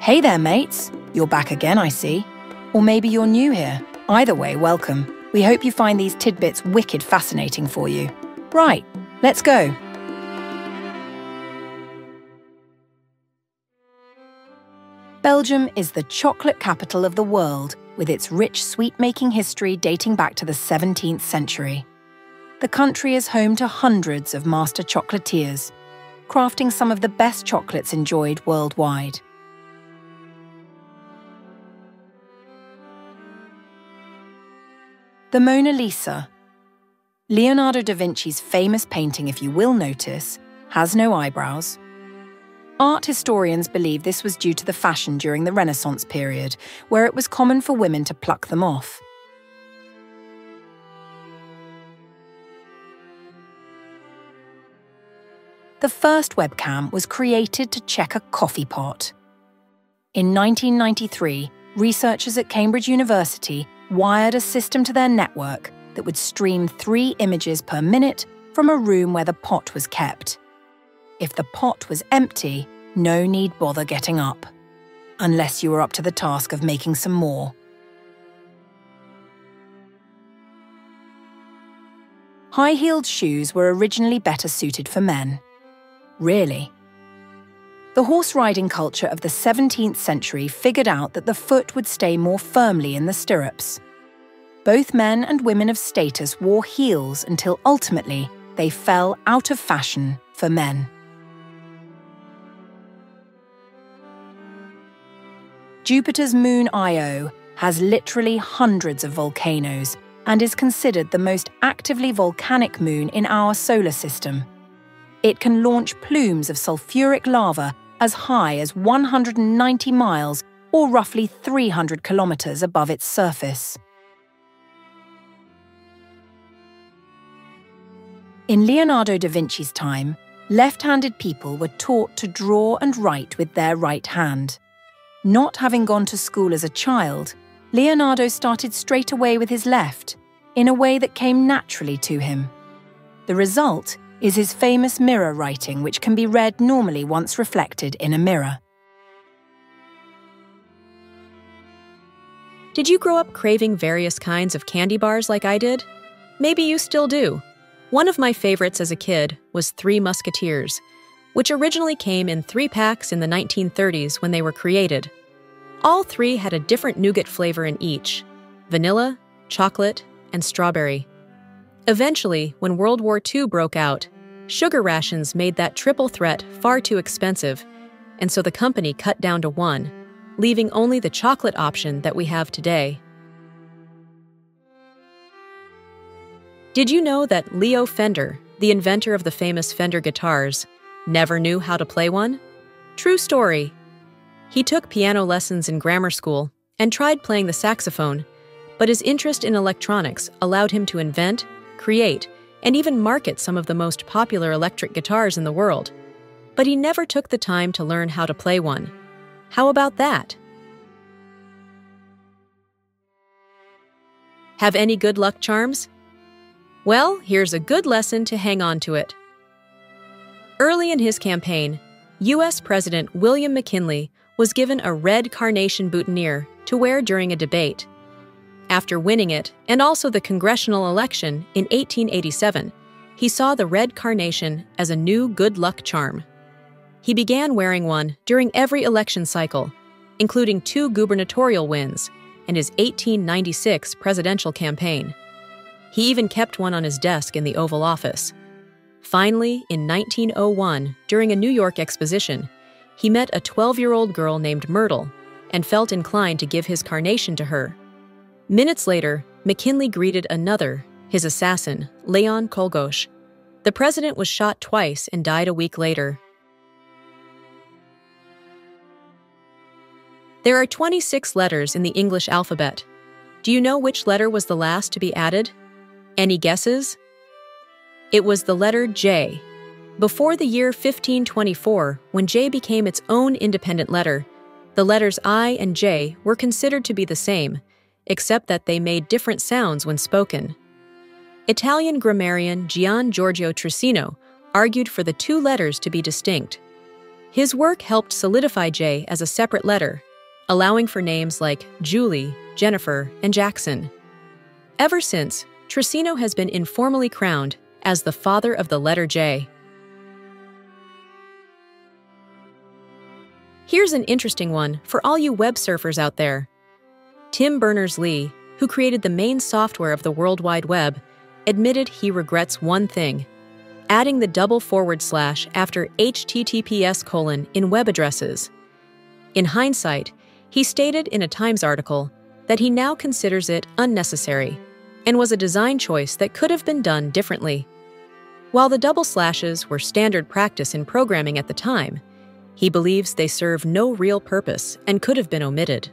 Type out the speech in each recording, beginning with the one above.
Hey there, mates. You're back again, I see. Or maybe you're new here. Either way, welcome. We hope you find these tidbits wicked fascinating for you. Right, let's go. Belgium is the chocolate capital of the world, with its rich sweet-making history dating back to the 17th century. The country is home to hundreds of master chocolatiers, crafting some of the best chocolates enjoyed worldwide. The Mona Lisa. Leonardo da Vinci's famous painting, if you will notice, has no eyebrows. Art historians believe this was due to the fashion during the Renaissance period, where it was common for women to pluck them off. The first webcam was created to check a coffee pot. In 1993, researchers at Cambridge University wired a system to their network that would stream 3 images per minute from a room where the pot was kept. If the pot was empty, no need bother getting up, unless you were up to the task of making some more. High-heeled shoes were originally better suited for men. Really? The horse-riding culture of the 17th century figured out that the foot would stay more firmly in the stirrups. Both men and women of status wore heels until ultimately they fell out of fashion for men. Jupiter's moon Io has literally hundreds of volcanoes and is considered the most actively volcanic moon in our solar system. It can launch plumes of sulfuric lava as high as 190 miles or roughly 300 kilometers above its surface. In Leonardo da Vinci's time, left-handed people were taught to draw and write with their right hand. Not having gone to school as a child, Leonardo started straight away with his left, in a way that came naturally to him. The result is his famous mirror writing, which can be read normally once reflected in a mirror. Did you grow up craving various kinds of candy bars like I did? Maybe you still do. One of my favorites as a kid was Three Musketeers, which originally came in 3 packs in the 1930s when they were created. All 3 had a different nougat flavor in each: vanilla, chocolate, and strawberry. Eventually, when World War II broke out, sugar rations made that triple threat far too expensive, and so the company cut down to 1, leaving only the chocolate option that we have today. Did you know that Leo Fender, the inventor of the famous Fender guitars, never knew how to play one? True story. He took piano lessons in grammar school and tried playing the saxophone, but his interest in electronics allowed him to invent, create, and even market some of the most popular electric guitars in the world. But he never took the time to learn how to play one. How about that? Have any good luck charms? Well, here's a good lesson to hang on to it. Early in his campaign, U.S. President William McKinley was given a red carnation boutonniere to wear during a debate. After winning it, and also the congressional election in 1887, he saw the red carnation as a new good luck charm. He began wearing one during every election cycle, including 2 gubernatorial wins and his 1896 presidential campaign. He even kept one on his desk in the Oval Office. Finally, in 1901, during a New York exposition, he met a 12-year-old girl named Myrtle and felt inclined to give his carnation to her. Minutes later, McKinley greeted another, his assassin, Leon Czolgosz. The president was shot twice and died a week later. There are 26 letters in the English alphabet. Do you know which letter was the last to be added? Any guesses? It was the letter J. Before the year 1524, when J became its own independent letter, the letters I and J were considered to be the same, except that they made different sounds when spoken. Italian grammarian Gian Giorgio Trissino argued for the 2 letters to be distinct. His work helped solidify J as a separate letter, allowing for names like Julie, Jennifer, and Jackson. Ever since, Trissino has been informally crowned as the father of the letter J. Here's an interesting one for all you web surfers out there. Tim Berners-Lee, who created the main software of the World Wide Web, admitted he regrets one thing: adding the double / after https: in web addresses. In hindsight, he stated in a Times article that he now considers it unnecessary and was a design choice that could have been done differently. While the double slashes were standard practice in programming at the time, he believes they serve no real purpose and could have been omitted.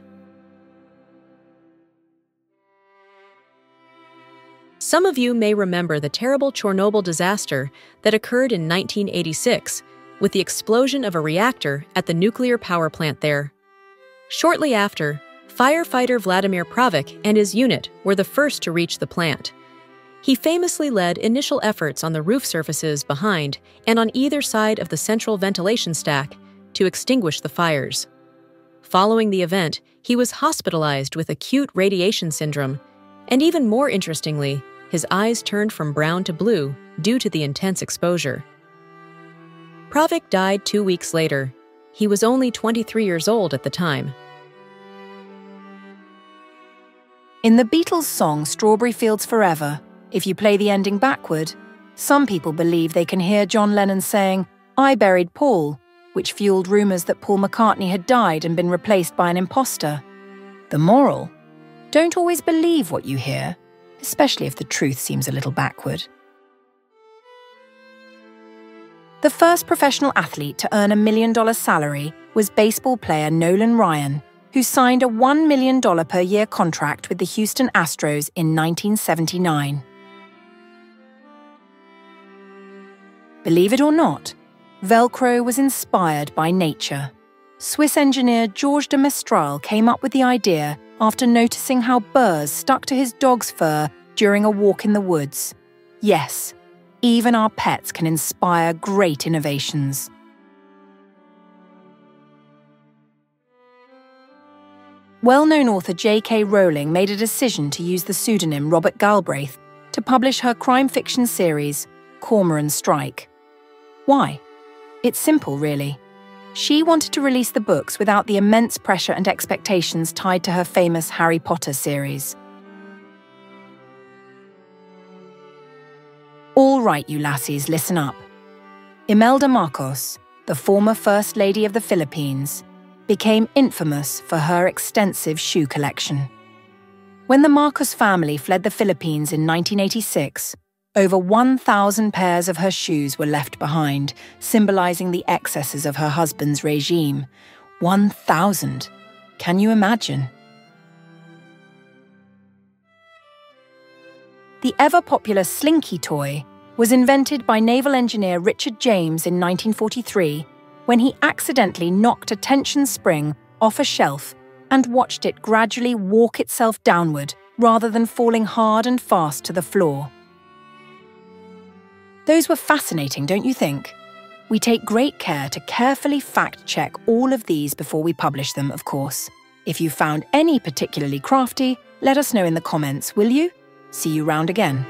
Some of you may remember the terrible Chernobyl disaster that occurred in 1986 with the explosion of a reactor at the nuclear power plant there. Shortly after, firefighter Vladimir Pravik and his unit were the first to reach the plant. He famously led initial efforts on the roof surfaces behind and on either side of the central ventilation stack to extinguish the fires. Following the event, he was hospitalized with acute radiation syndrome, and even more interestingly, his eyes turned from brown to blue due to the intense exposure. Pravik died 2 weeks later. He was only 23 years old at the time. In the Beatles' song Strawberry Fields Forever, if you play the ending backward, some people believe they can hear John Lennon saying, "I buried Paul," which fueled rumours that Paul McCartney had died and been replaced by an imposter. The moral? Don't always believe what you hear, especially if the truth seems a little backward. The first professional athlete to earn $1 million salary was baseball player Nolan Ryan, who signed a $1 million per year contract with the Houston Astros in 1979. Believe it or not, Velcro was inspired by nature. Swiss engineer Georges de Mestral came up with the idea after noticing how burrs stuck to his dog's fur during a walk in the woods. Yes, even our pets can inspire great innovations. Well-known author J.K. Rowling made a decision to use the pseudonym Robert Galbraith to publish her crime fiction series, Cormoran Strike. Why? It's simple, really. She wanted to release the books without the immense pressure and expectations tied to her famous Harry Potter series. All right, you lassies, listen up. Imelda Marcos, the former First Lady of the Philippines, became infamous for her extensive shoe collection. When the Marcos family fled the Philippines in 1986, over 1,000 pairs of her shoes were left behind, symbolizing the excesses of her husband's regime. 1,000! Can you imagine? The ever-popular Slinky toy was invented by naval engineer Richard James in 1943 when he accidentally knocked a tension spring off a shelf and watched it gradually walk itself downward rather than falling hard and fast to the floor. Those were fascinating, don't you think? We take great care to carefully fact-check all of these before we publish them, of course. If you found any particularly crafty, let us know in the comments, will you? See you round again.